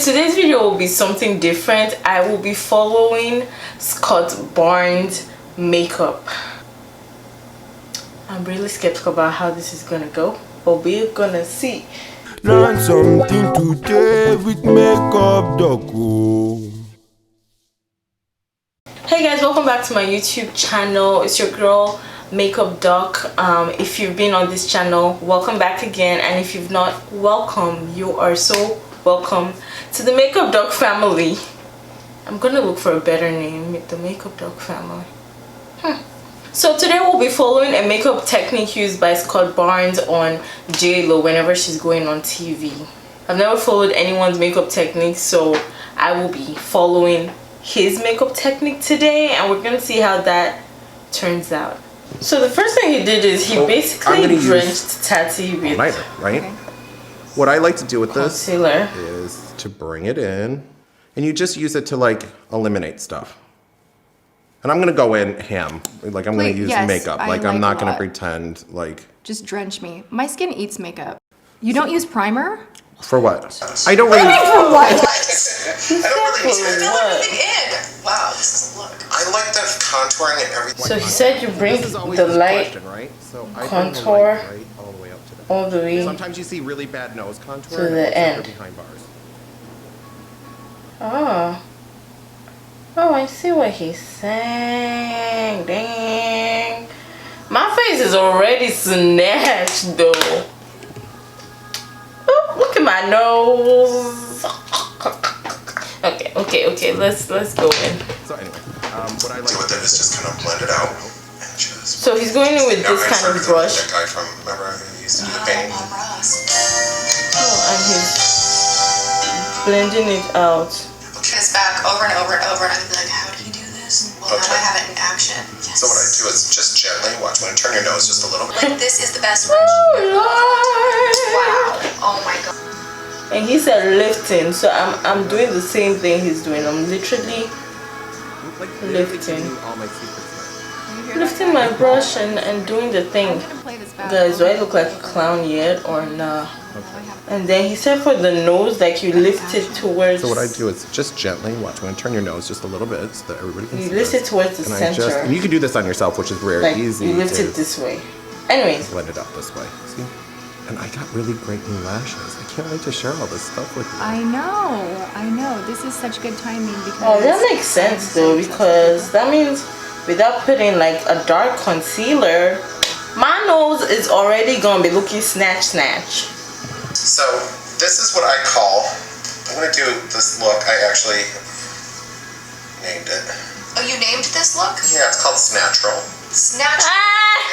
Anyways, today's video will be something different. I will be following Scott Barnes makeup. I'm really skeptical about how this is gonna go, but we're gonna see. Learn something today with Makeup Doc. Hey guys, welcome back to my YouTube channel. It's your girl Makeup Doc. If you've been on this channel, welcome back again, and if you've not, welcome. You are so welcome to the Makeup Doc family. I'm gonna look for a better name, the Makeup Doc family. So today we'll be following a makeup technique used by Scott Barnes on JLO whenever she's going on TV. I've never followed anyone's makeup technique, so I will be following his makeup technique today, and we're gonna see how that turns out. So the first thing he did is he basically drenched Tati with lighter, right? Okay. What I like to do with this concealer is to bring it in, and you just use it to like eliminate stuff. And I'm gonna go in ham, like I'm gonna use makeup. Like I'm not gonna pretend like. Just drench me. My skin eats makeup. You don't use primer? For what? I don't really. For what? I don't really fill everything in. Wow, this is a look. I like the contouring and everything. So he said you bring the light right? So contour right all the way up to the all the way. Sometimes you see really bad nose contour to the end. Behind bars. Oh, I see what he's saying. Dang. My face is already snatched though. Oh, look at my nose. Okay. Let's go in. So anyway, what I like to do with it is just kind of blend it out. So he's going in with this kind of brush. That guy from, remember, who used to do the painting? Oh, and he's blending it out. This back over and over and over, and I'd be like, how do you do this? Well, now I have it in action. Yes. So what I do is just gently watch when I turn your nose just a little bit. Like, this is the best brush. Wow. Oh my god. And he said lifting, so I'm doing the same thing he's doing. I'm literally lifting my brush and doing the thing. Guys, do I look like a clown yet or nah? And then he said for the nose, like you lift it towards. So what I do is just gently watch when I turn your nose just a little bit so that everybody can see. You lift it towards the center. And you can do this on yourself, which is very like easy. You lift it this way. Anyways. Blend it up this way. See? And I got really great new lashes. I can't wait to share all this stuff with you. I know. This is such good timing because. Oh, that makes sense though, because that means without putting like a dark concealer, my nose is already gonna be looking snatch. So this is what I call, I'm going to do this look, I actually named it. Oh, you named this look? Yeah, it's called Snatchral. Snatch.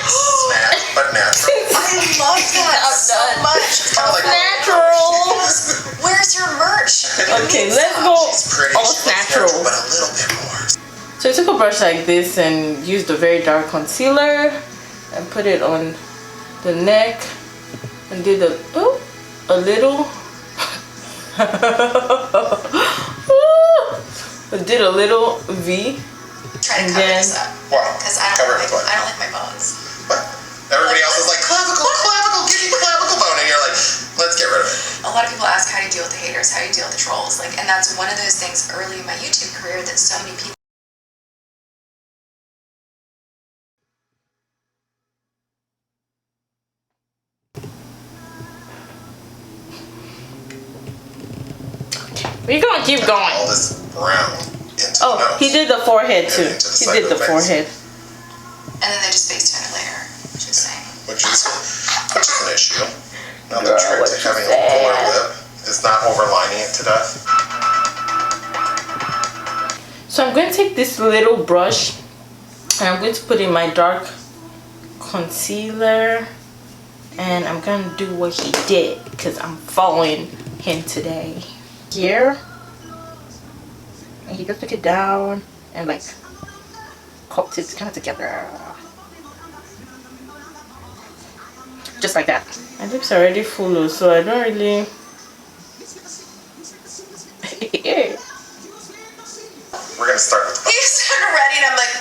It's snatch, but natural. I love that so much. It's kind of like natural. Where's your merch? Okay, let's go all natural. But a little bit more. So I took a brush like this and used a very dark concealer and put it on the neck and did a little did a little V. Try to cover this up. Wow. Because I don't like my bones. What? Everybody else is like, clavicle, give me clavicle bone. And you're like, let's get rid of it. A lot of people ask how do you deal with the haters, how do you deal with the trolls? Like, and that's one of those things early in my YouTube career that so many people. We're gonna keep going. All this brown into the nose. He did the forehead too. He did the forehead. And then they just face tint later, which is an issue. Another trick to having a fuller lip is not overlining it to death. So I'm going to take this little brush and I'm going to put in my dark concealer, and I'm going to do what he did because I'm following him today. Here, and he just took it down and like cupped it kind of together, just like that. My lips are already full, so I don't really. We're gonna start with the. You started ready, and I'm like,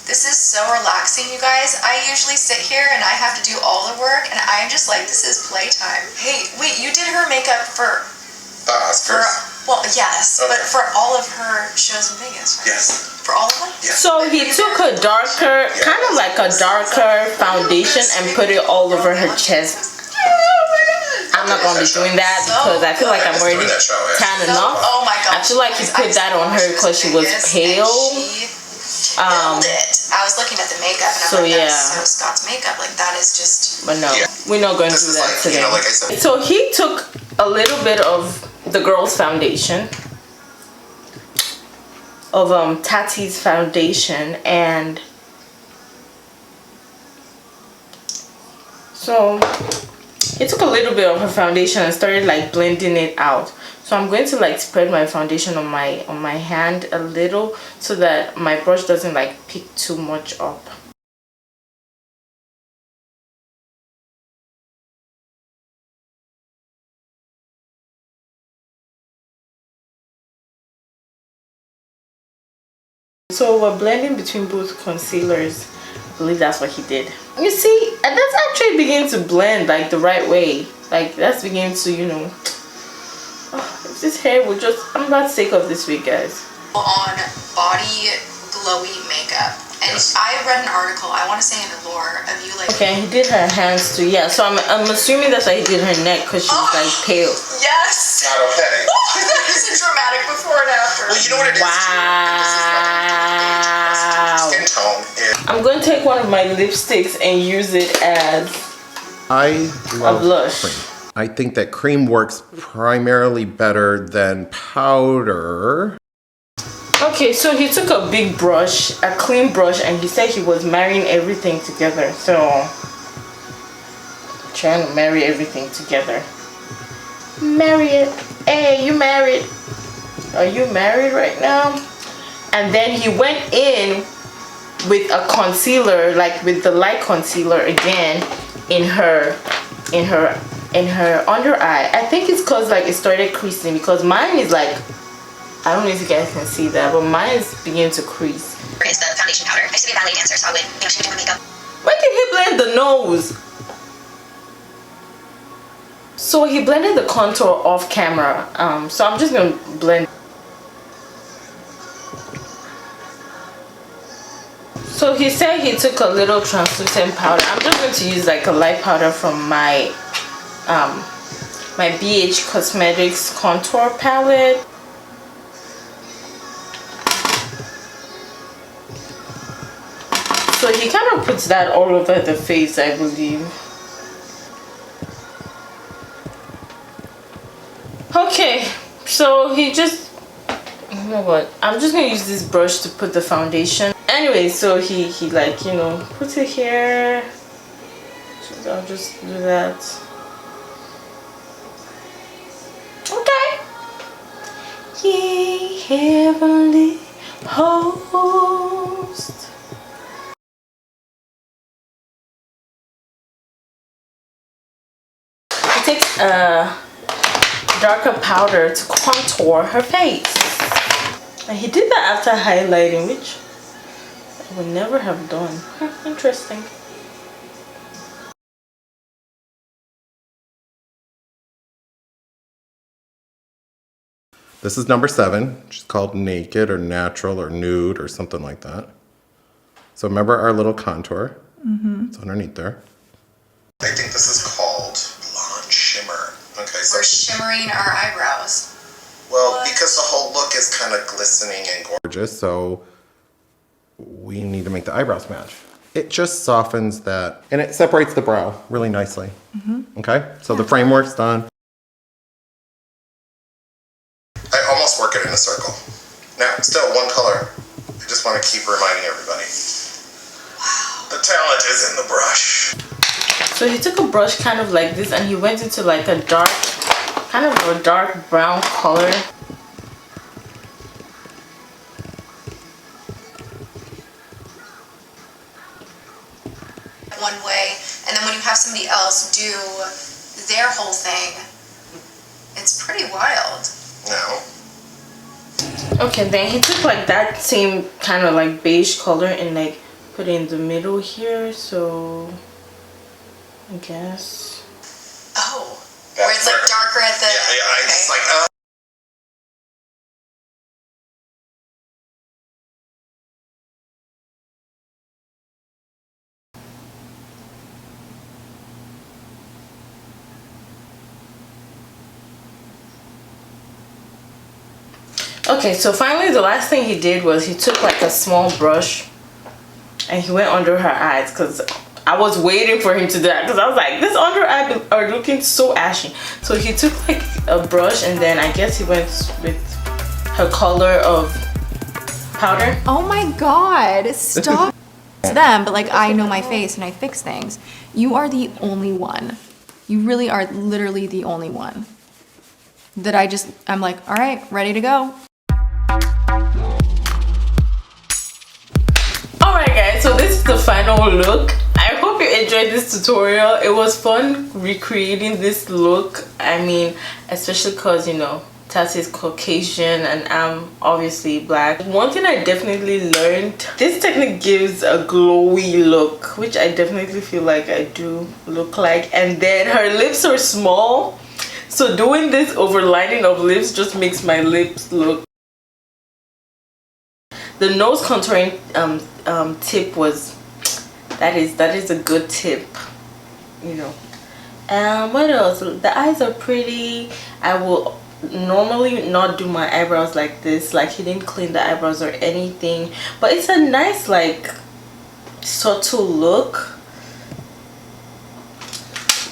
this is so relaxing, you guys. I usually sit here and I have to do all the work, and I'm just like, this is playtime. Hey, wait, you did her makeup for Oscars. But for all of her shows in Vegas, right? Yes. For all of them? Yes. So he took a darker, kind of like a darker foundation and put it all over her chest. I'm not gonna be doing that because I feel like I'm already tan enough. Oh my god. I feel like he put that on her because she was pale. I was looking at the makeup and I'm like, that's so Scott's makeup. Like that is just. But no, we're not going to do that today. Like I said. So he took a little bit of the girl's foundation, of Tati's foundation, and so he took a little bit of her foundation and started like blending it out. So I'm going to like spread my foundation on my hand a little so that my brush doesn't like pick too much up. So we're blending between both concealers. I believe that's what he did. You see, and that's actually beginning to blend like the right way. Like that's beginning to, you know, if this hair will just, I'm about to take off this wig, guys. On body glowy makeup. And I read an article, I want to say in Allure, of you like... Okay, he did her hands too. Yeah, so I'm assuming that's why he did her neck because she's like pale. Yes! Not okay. That is a dramatic before and after. Well, you know what it is Wow. too? Skin tone is... I'm going to take one of my lipsticks and use it as I love blush. cream. I think that cream works primarily better than powder. Okay, so he took a big brush, a clean brush, and he said he was marrying everything together. So, trying to marry everything together. Marry it. Hey, you married? Are you married right now? And then he went in with a concealer, like with the light concealer again, in her under eye. I think it's cause like it started creasing because mine is like, I don't know if you guys can see that, but mine is beginning to crease. Is the foundation powder. I used to be a ballet dancer, so I would, she would do my makeup. Why did he blend the nose? So he blended the contour off camera. So I'm just gonna blend. So he said he took a little translucent powder. I'm just going to use like a light powder from my my BH Cosmetics contour palette. So he kind of puts that all over the face, I believe. Okay, so he just, you know what, I'm just gonna use this brush to put the foundation. Anyway, so he like, you know, puts it here. So I'll just do that. Okay. Ye heavenly host. He takes a darker powder to contour her face. And he did that after highlighting, which I would never have done. Interesting. This is number 7. She's called Naked or Natural or Nude or something like that. So remember our little contour? It's underneath there. I think this is called Blonde Shimmer. Okay, so... We're shimmering our eyebrows. Well, because the whole look is kind of glistening and Gorgeous, so we need to make the eyebrows match. It just softens that, and it separates the brow really nicely. Okay, so the framework's done. I almost work it in a circle. Now, still one color. I just want to keep reminding everybody. The talent is in the brush. So he took a brush kind of like this and he went into like a dark, kind of a dark brown color. One way, and then when you have somebody else do their whole thing, it's pretty wild. Now, Okay, then he took like that same kind of like beige color and like put it in the middle here, so I guess. Oh, where it's like darker at the... yeah, I just like, Okay, so finally the last thing he did was he took like a small brush and he went under her eyes, because I was waiting for him to do that, because I was like, this under eye are looking so ashy. So he took like a brush and then I guess he went with her color of powder. Oh my god, stop. It's them, but like I know my face and I fix things. You are the only one. You really are literally the only one that I'm like, all right, ready to go. Alright guys, so this is the final look. I hope you enjoyed this tutorial. It was fun recreating this look. I mean, especially because, you know, Tati is Caucasian and I'm obviously black. One thing I definitely learned, this technique gives a glowy look, which I definitely feel like I do look like. And then her lips are small, so doing this overlining of lips just makes my lips look. The nose contouring tip was, that is a good tip, you know. What else? The eyes are pretty. I will normally not do my eyebrows like this, like he didn't clean the eyebrows or anything, but it's a nice like subtle look.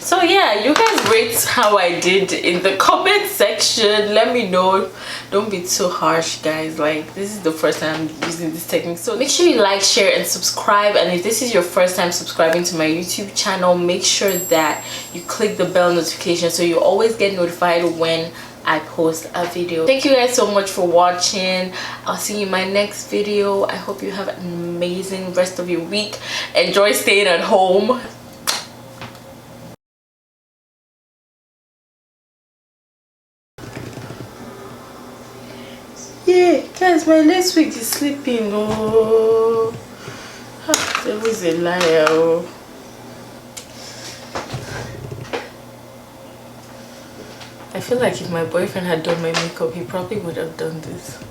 So yeah, you guys rate how I did in the comment section. Let me know. Don't be too harsh, guys. Like, this is the first time I'm using this technique, so make sure you like, share and subscribe. And if this is your first time subscribing to my YouTube channel, make sure that you click the bell notification so you always get notified when I post a video. Thank you guys so much for watching. I'll see you in my next video. I hope you have an amazing rest of your week. Enjoy staying at home. Yeah, guys, my next week is sleeping. Oh, there was a liar. Oh. I feel like if my boyfriend had done my makeup, he probably would have done this.